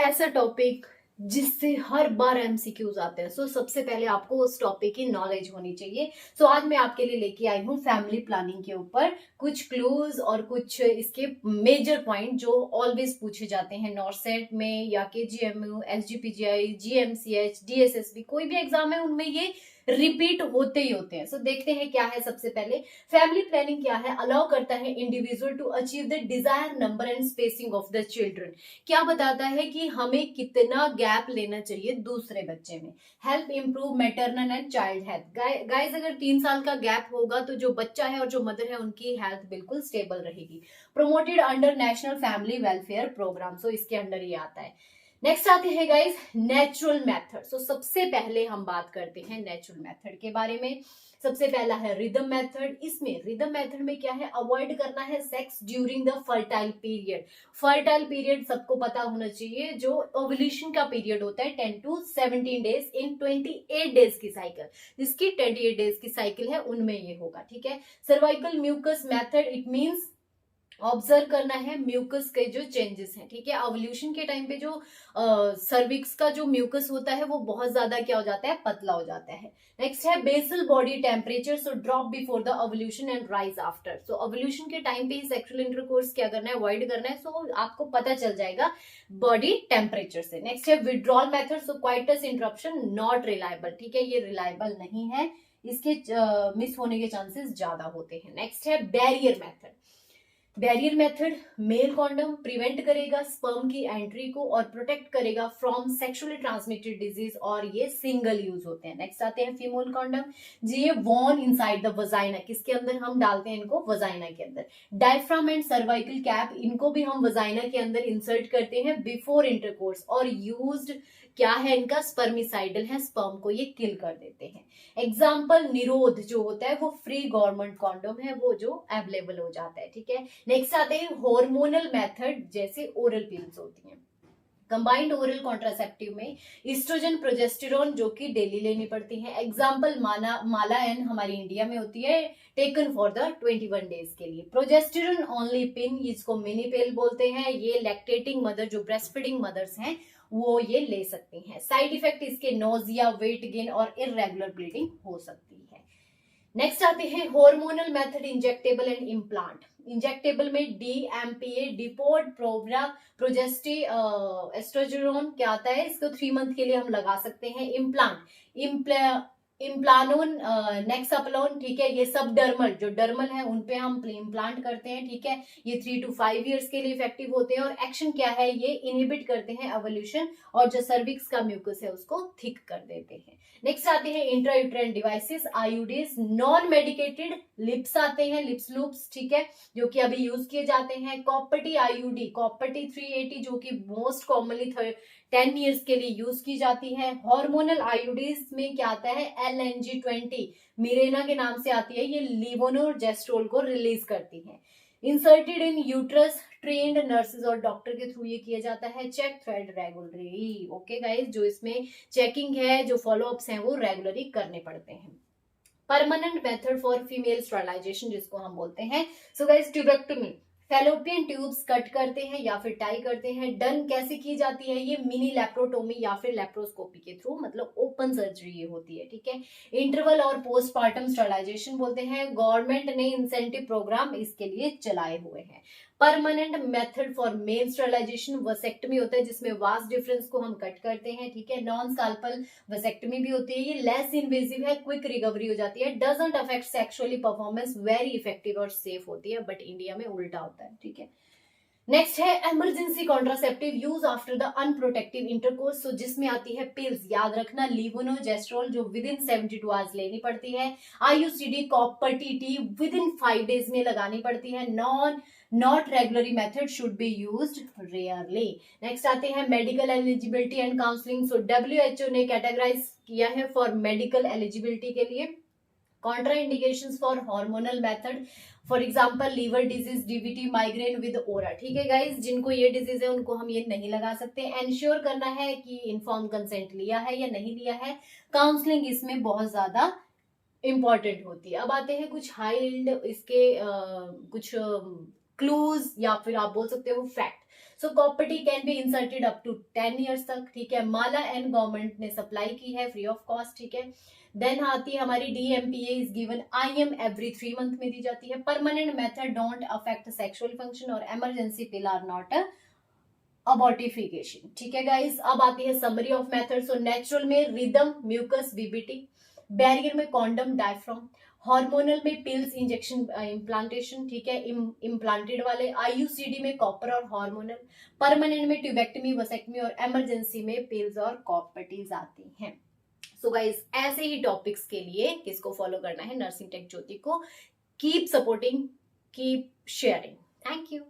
ऐसा टॉपिक जिससे हर बार एमसीक्यूज आते हैं। सबसे पहले आपको उस टॉपिक की नॉलेज होनी चाहिए। आज मैं आपके लिए लेके आई हूँ फैमिली प्लानिंग के ऊपर कुछ क्लूज और कुछ इसके मेजर पॉइंट जो ऑलवेज पूछे जाते हैं नॉर्सेट में या केजीएमयू, एसजीपीजीआई, जीएमसीएच, डीएसएसबी, कोई भी एग्जाम है उनमें ये रिपीट होते ही होते हैं। देखते हैं क्या है। सबसे पहले फैमिली प्लानिंग क्या है? अलाउ करता है individual to achieve the desire number and spacing of the children. क्या बताता है कि हमें कितना गैप लेना चाहिए दूसरे बच्चे में। Help improve maternal and child health. Guys, अगर 3 साल का गैप होगा तो जो बच्चा है और जो मदर है उनकी हेल्थ बिल्कुल स्टेबल रहेगी। Promoted under national family welfare programme, इसके अंडर ये आता है। नेक्स्ट आते हैं गाइस नेचुरल मेथड। सबसे पहले हम बात करते हैं नेचुरल मेथड के बारे में। सबसे पहला है रिदम मेथड। इसमें रिदम मेथड में क्या है? अवॉइड करना है sex during the fertile period. Fertile period सबको पता होना चाहिए, जो ओवुलेशन का पीरियड होता है 10 to 17 डेज इन 28 डेज की साइकिल। जिसकी 28 डेज की साइकिल है उनमें ये होगा। ठीक है। Cervical mucus method, it means observe करना है म्यूकस के जो चेंजेस हैं। ठीक है। ओवुलेशन के टाइम पे जो सर्विक्स का जो म्यूकस होता है वो बहुत ज्यादा क्या हो जाता है? पतला हो जाता है। नेक्स्ट है basal body temperature, drop before the ovulation and rise after. Ovulation के टाइम पे ही सेक्सुअल इंटरकोर्स क्या करना है? अवॉइड करना है। आपको पता चल जाएगा बॉडी टेम्परेचर से। नेक्स्ट है withdrawal method. Coitus interruption not reliable. ठीक है, ये रिलायबल नहीं है, इसके मिस होने के चांसेस ज्यादा होते हैं। नेक्स्ट है barrier method. Barrier method male condom prevent करेगा स्पर्म की एंट्री को और प्रोटेक्ट करेगा फ्रॉम सेक्सुअली ट्रांसमिटेड डिजीज, और ये सिंगल यूज होते हैं। नेक्स्ट आते हैं फीमेल कॉन्डम। जी, ये वॉर्न इनसाइड द वजाइना। किसके अंदर हम डालते हैं इनको? वजाइना के अंदर। डायफ्राम एंड सर्वाइकल कैप, इनको भी हम वजाइना के अंदर इंसर्ट करते हैं बिफोर इंटरकोर्स, और यूज्ड क्या है इनका? स्पर्मिसाइडल है, स्पर्म को ये किल कर देते हैं। एग्जाम्पल निरोध जो होता है वो फ्री गवर्नमेंट कॉन्डोम है, वो जो अवेलेबल हो जाता है। ठीक है। नेक्स्ट आते हैं हार्मोनल मेथड, जैसे ओरल पिल्स होती हैं। कंबाइंड ओरल कॉन्ट्रासेप्टिव में ईस्ट्रोजन, प्रोजेस्टेरोन जो कि डेली लेनी पड़ती है। एग्जाम्पल माला एन हमारी इंडिया में होती है, टेकन फॉर द 21 डेज के लिए। प्रोजेस्टेरोन ओनली पिन, इसको मिनी पिल बोलते हैं। ये लैक्टेटिंग मदर, जो ब्रेस्ट फीडिंग मदर्स हैं, वो ये ले सकती हैं। साइड इफेक्ट इसके नोजिया, वेट गेन और इररेगुलर ब्लीडिंग हो सकती है। नेक्स्ट आते हैं hormonal method, injectable and implant. Injectable में डीएमपीए, डिपोर्ट प्रोग्रा प्रोजेस्टी एस्ट्रोजेरोन क्या आता है? इसको 3 मंथ के लिए हम लगा सकते हैं। इम्प्लांट इम्प्लानोन, नेक्सापलोन, ठीक है, ये सब डर्मल, जो डर्मल है उन पे हम इम्प्लांट करते हैं। ठीक है। ये 3 to 5 ईयर्स के लिए इफेक्टिव होते हैं और एक्शन क्या है? ये इनहिबिट करते हैं एवोल्यूशन और जो सर्विक्स का म्यूकस है उसको थिक कर देते हैं। नेक्स्ट आते हैं intrauterine devices, IUDs. Non medicated lips आते हैं, लिप्स लूप्स, ठीक है, जो कि अभी यूज किए जाते हैं। कॉपर्टी आईयूडी, कॉपर्टी 380 जो कि मोस्ट कॉमनली 10 ईयर्स के लिए यूज की जाती है। हार्मोनल आईयूडीज में क्या आता है? LNG-20 मिरेना के नाम से आती है, ये लीवोनोजेस्ट्रोल को रिलीज करती है। Inserted in uterus, trained nurses और डॉक्टर के थ्रू ये किया जाता है। Check thread regularly. Okay guys, जो इसमें चेकिंग है, जो फॉलोअप्स हैं, वो रेगुलरली करने पड़ते हैं। Permanent method for female sterilization जिसको हम बोलते हैं। Guys, tubectomy, fallopian tubes cut करते हैं या फिर टाई करते हैं। डन कैसे की जाती है? ये मिनी लेप्रोटोमी या फिर लेप्रोस्कोपी के थ्रू, मतलब ओपन सर्जरी ये होती है। ठीक है। इंटरवल और पोस्टपार्टम स्टरलाइजेशन बोलते हैं। गवर्नमेंट ने इंसेंटिव प्रोग्राम इसके लिए चलाए हुए हैं। Permanent method for male sterilization vasectomy होता है, जिसमें वास्ट डिफरेंस को हम कट करते हैं। ठीक है। नॉन स्काल्पल वसेक्टमी भी होती है, ये लेस इन्वेजिव है, क्विक रिकवरी हो जाती है, doesn't affect sexually performance, very effective और सेफ होती है। बट इंडिया में उल्टा होता है। ठीक है। नेक्स्ट है emergency contraceptive use after the unprotective intercourse, जिसमें आती है पिल्स, याद रखना, लीवोनोजेस्ट्रोल, जो विद इन 72 आवर्स लेनी पड़ती है। IUCD, copper TT within 5 days में लगानी पड़ती है। Not regularly method should be used rarely. Next आते हैं medical eligibility and counselling. WHO ने कैटेगराइज किया है फॉर मेडिकल एलिजिबिलिटी के लिए contraindications for hormonal method, for example liver disease, DVT, migraine with aura. ठीक है गाइज, जिनको ये डिजीज है उनको हम ये नहीं लगा सकते। एंश्योर करना है कि इन्फॉर्म कंसेंट लिया है या नहीं लिया है। काउंसलिंग इसमें बहुत ज्यादा इंपॉर्टेंट होती है। अब आते हैं कुछ हाई इसके कुछ क्लूज या फिर आप बोल सकते हो fact. So copper T can be inserted up to 10 years तक, ठीक है। माला एंड गवर्नमेंट ने सप्लाई की है फ्री ऑफ कॉस्ट, ठीक है। देन आती है हमारी DMPA is given IM every 3 month में दी जाती है। Permanent method don't affect sexual function और इमरजेंसी पिल आर नॉट अबॉर्टिफिकेशन, ठीक है गाइस। अब आती है summary of method. So natural में रिदम, म्यूकस, BBT, बैरियर में कॉन्डम, डायफ्राम, हार्मोनल में पिल्स, इंजेक्शन, इम्प्लांटेशन, ठीक है, इम्प्लांटेड वाले, IUCD में कॉपर और हार्मोनल, परमानेंट में ट्यूबेक्टमी, वसेक्टमी और इमरजेंसी में पिल्स और कॉपर्टीज आती हैं। सो गाइस ऐसे ही टॉपिक्स के लिए किसको फॉलो करना है, नर्सिंग टेक ज्योति को। Keep supporting, keep sharing. Thank you.